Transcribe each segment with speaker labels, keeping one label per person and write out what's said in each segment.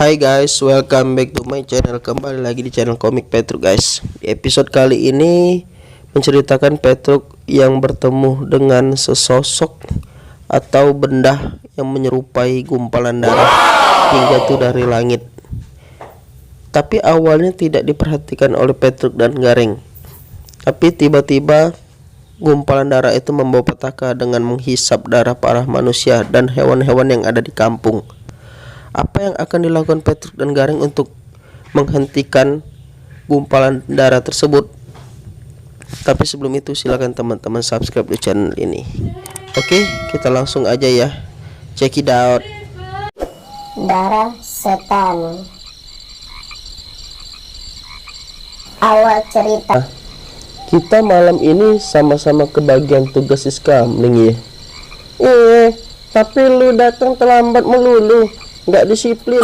Speaker 1: Hai guys, welcome back to my channel. Kembali lagi di channel Komik Petruk guys. Di episode kali ini menceritakan Petruk yang bertemu dengan sesosok atau benda yang menyerupai gumpalan darah yang jatuh dari langit. Tapi awalnya tidak diperhatikan oleh Petruk dan Gareng. Tapi tiba-tiba gumpalan darah itu membawa petaka dengan menghisap darah para manusia dan hewan-hewan yang ada di kampung. Apa yang akan dilakukan Petruk dan Gareng untuk menghentikan gumpalan darah tersebut? Tapi sebelum itu silakan teman-teman subscribe di channel ini. Oke, kita langsung aja ya. Check it out.
Speaker 2: Darah setan. Awal cerita.
Speaker 1: Kita malam ini sama-sama kebagian tugas Siskamling ya. Tapi lu datang terlambat melulu. Nggak disiplin.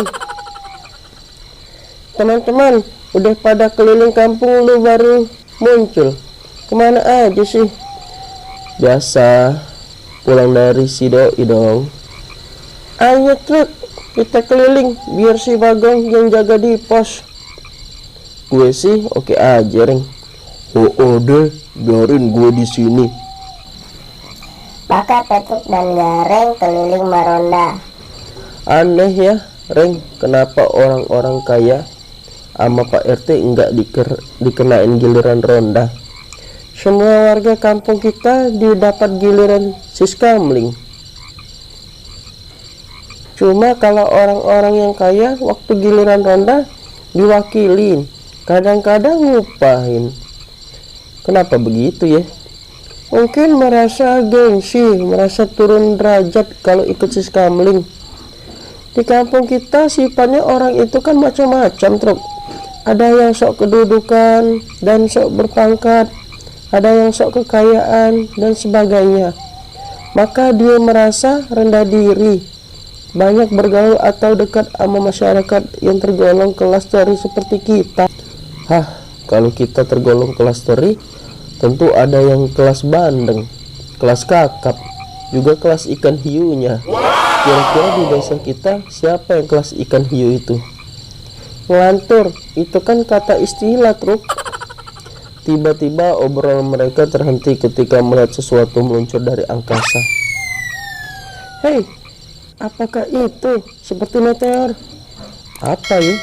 Speaker 1: Teman-teman udah pada keliling kampung, lu baru muncul. Kemana aja sih? Biasa pulang dari si doi dong. Ayo Truk, kita keliling biar si Bagong yang jaga di pos. Gue sih oke aja Reng. Oh deh, biarin gue di sini.
Speaker 2: Maka Petruk dan Gareng keliling meronda.
Speaker 1: Aneh ya Reng, kenapa orang-orang kaya sama Pak RT enggak dikenain giliran ronda? Semua warga kampung kita didapat giliran Siskamling. Cuma kalau orang-orang yang kaya waktu giliran ronda diwakilin, kadang-kadang ngupahin. Kenapa begitu ya? Mungkin merasa gengsi, merasa turun derajat kalau ikut Siskamling. Di kampung kita sifatnya orang itu kan macam-macam Truk. Ada yang sok kedudukan dan sok berpangkat, ada yang sok kekayaan dan sebagainya. Maka dia merasa rendah diri, banyak bergaul atau dekat sama masyarakat yang tergolong kelas tori seperti kita. Kalau kita tergolong kelas tori, tentu ada yang kelas bandeng, kelas kakap, juga kelas ikan hiunya. Kira-kira di desa kita siapa yang kelas ikan hiu itu? Ngelantur, itu kan kata istilah Truk. Tiba-tiba obrolan mereka terhenti ketika melihat sesuatu meluncur dari angkasa. Hei, apakah itu? Seperti meteor. Apa ya?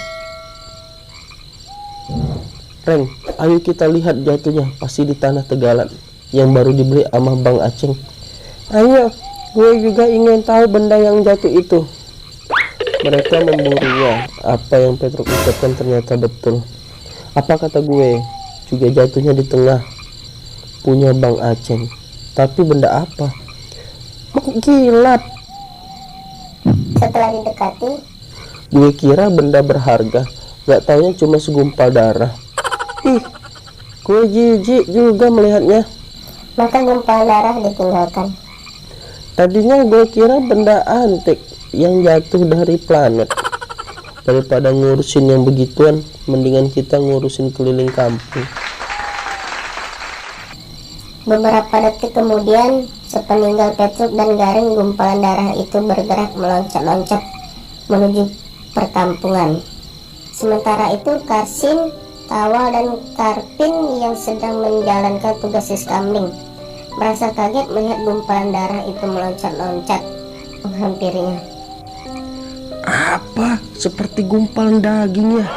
Speaker 1: Reng, ayo kita lihat jatuhnya, pasti di tanah Tegalan yang baru dibeli sama Bang Aceng. Ayo, gue juga ingin tahu benda yang jatuh itu. Mereka memburunya. Apa yang Petruk ucapkan ternyata betul. Apa kata gue? Juga jatuhnya di tengah punya Bang Aceng. Tapi benda apa? Mengkilat.
Speaker 2: Setelah didekati,
Speaker 1: Gue kira benda berharga, gak taunya cuma segumpal darah. Gue jijik juga melihatnya.
Speaker 2: maka gumpalan darah ditinggalkan.
Speaker 1: Tadinya gue kira benda antik yang jatuh dari planet. Daripada ngurusin yang begituan, mendingan kita ngurusin keliling kampung.
Speaker 2: Beberapa detik kemudian, sepeninggal Petruk dan Gareng, gumpalan darah itu bergerak meloncat-loncat menuju perkampungan. Sementara itu Karsin, Tawal, dan Karpin yang sedang menjalankan tugas Siskamling merasa kaget melihat gumpalan darah itu meloncat-loncat menghampirinya.
Speaker 1: Apa? Seperti gumpalan daging ya?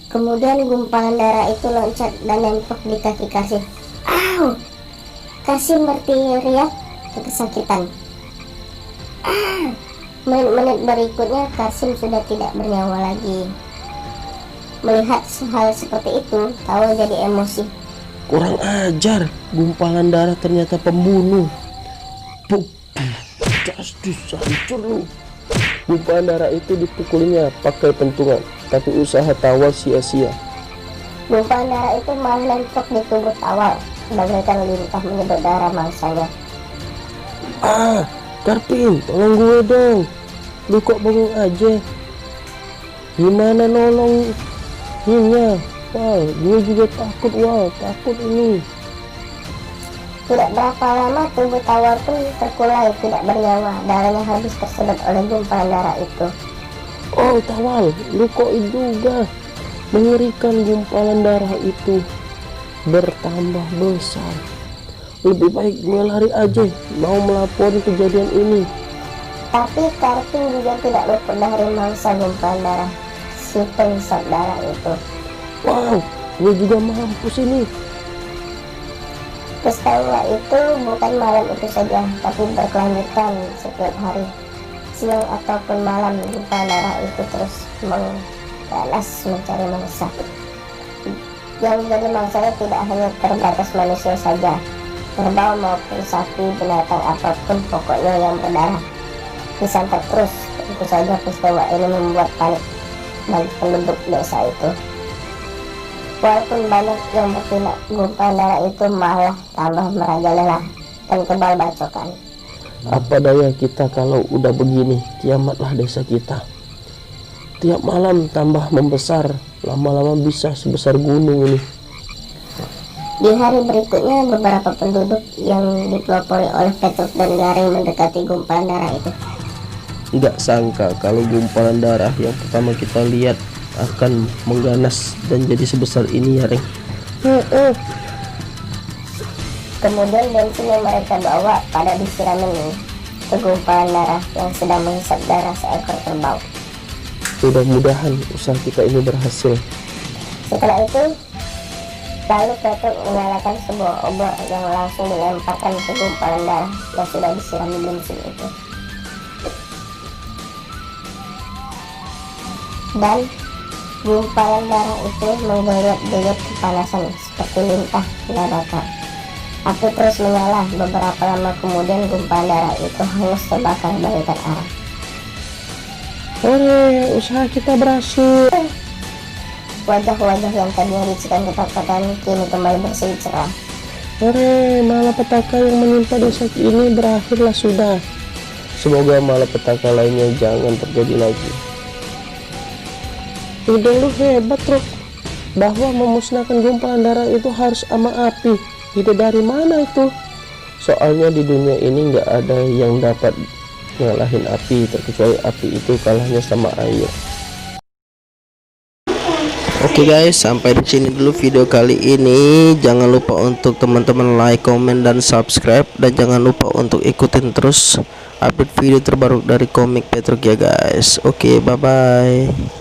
Speaker 2: Kemudian gumpalan darah itu loncat dan nempel di kaki Karsin. Au! Karsin berteriak kesakitan. Menit-menit berikutnya Karsin sudah tidak bernyawa lagi. Melihat hal seperti itu, Tawal jadi emosi.
Speaker 1: Kurang ajar, gumpalan darah ternyata pembunuh. Jastis, hancur lu. Gumpalan darah itu dipukulinya pakai pentungan, tapi usaha Tawal sia-sia.
Speaker 2: Gumpalan darah itu malah lentok di tubuh Tawal, bagaikan lintah menyedot darah mangsanya.
Speaker 1: Karpin, tolong gue dong. Lu kok bengong aja? Gimana nolonginnya? Wah, gue juga takut, takut ini.
Speaker 2: Tidak berapa lama tubuh Tawar pun terkulai tidak bernyawa. Darahnya habis tersedot oleh gumpalan darah itu.
Speaker 1: Oh Tawal, lu kok juga. Mengerikan, gumpalan darah itu bertambah besar. Lebih baik gue lari aja, mau melapor kejadian ini.
Speaker 2: Tapi Kartun juga tidak luput dari mangsa gumpalan darah si penghisap darah itu.
Speaker 1: Wow, gue juga mampus ini.
Speaker 2: Peristiwa itu bukan malam itu saja, tapi berkelanjutan setiap hari. Siang ataupun malam, gumpalan darah itu terus mengganas mencari mangsa. Yang menjadi mangsanya tidak hanya terbatas manusia saja, kerbau maupun sapi, binatang apapun pokoknya yang berdarah disantap terus. Tentu saja peristiwa ini membuat panik bagi penduduk desa itu. Walaupun banyak yang bertindak, gumpalan darah itu malah tambah merajalela dan kebal bacokan.
Speaker 1: Apa daya kita kalau udah begini, kiamatlah desa kita. Tiap malam tambah membesar, lama-lama bisa sebesar gunung ini.
Speaker 2: Di hari berikutnya, beberapa penduduk yang dipelopori oleh Petruk dan Garing mendekati gumpalan darah itu.
Speaker 1: Nggak sangka kalau gumpalan darah yang pertama kita lihat akan mengganas dan jadi sebesar ini ya, Reng.
Speaker 2: Kemudian bensin yang mereka bawa pada disiramin ke gumpalan darah yang sedang menghisap darah seekor kerbau.
Speaker 1: Mudah-mudahan usaha kita ini berhasil.
Speaker 2: Setelah itu, lalu Petruk menyalakan sebuah obor yang langsung dilemparkan ke gumpalan darah yang sudah disirami bensin itu. Dan gumpalan darah itu menggeliat-geliat kepanasan seperti lintah dadakan. Api terus menyala. Beberapa lama kemudian gumpalan darah itu hangus terbakar bagaikan arang.
Speaker 1: Hore, usaha kita berhasil.
Speaker 2: Wajah-wajah yang tadinya dicikan ketakutan kini kembali bersih cerah.
Speaker 1: Hore, malapetaka yang menimpa desa ini berakhirlah sudah. Semoga malapetaka lainnya jangan terjadi lagi. Udah lu hebat, Truk. Bahwa memusnahkan gumpalan darah itu harus sama api. Ide dari mana itu? Soalnya di dunia ini nggak ada yang dapat ngalahin api, terkecuali api itu kalahnya sama air. Oke guys, sampai di sini dulu video kali ini. Jangan lupa untuk teman-teman like, komen, dan subscribe, dan jangan lupa untuk ikutin terus update video terbaru dari komik Petruk ya guys. Oke, bye bye.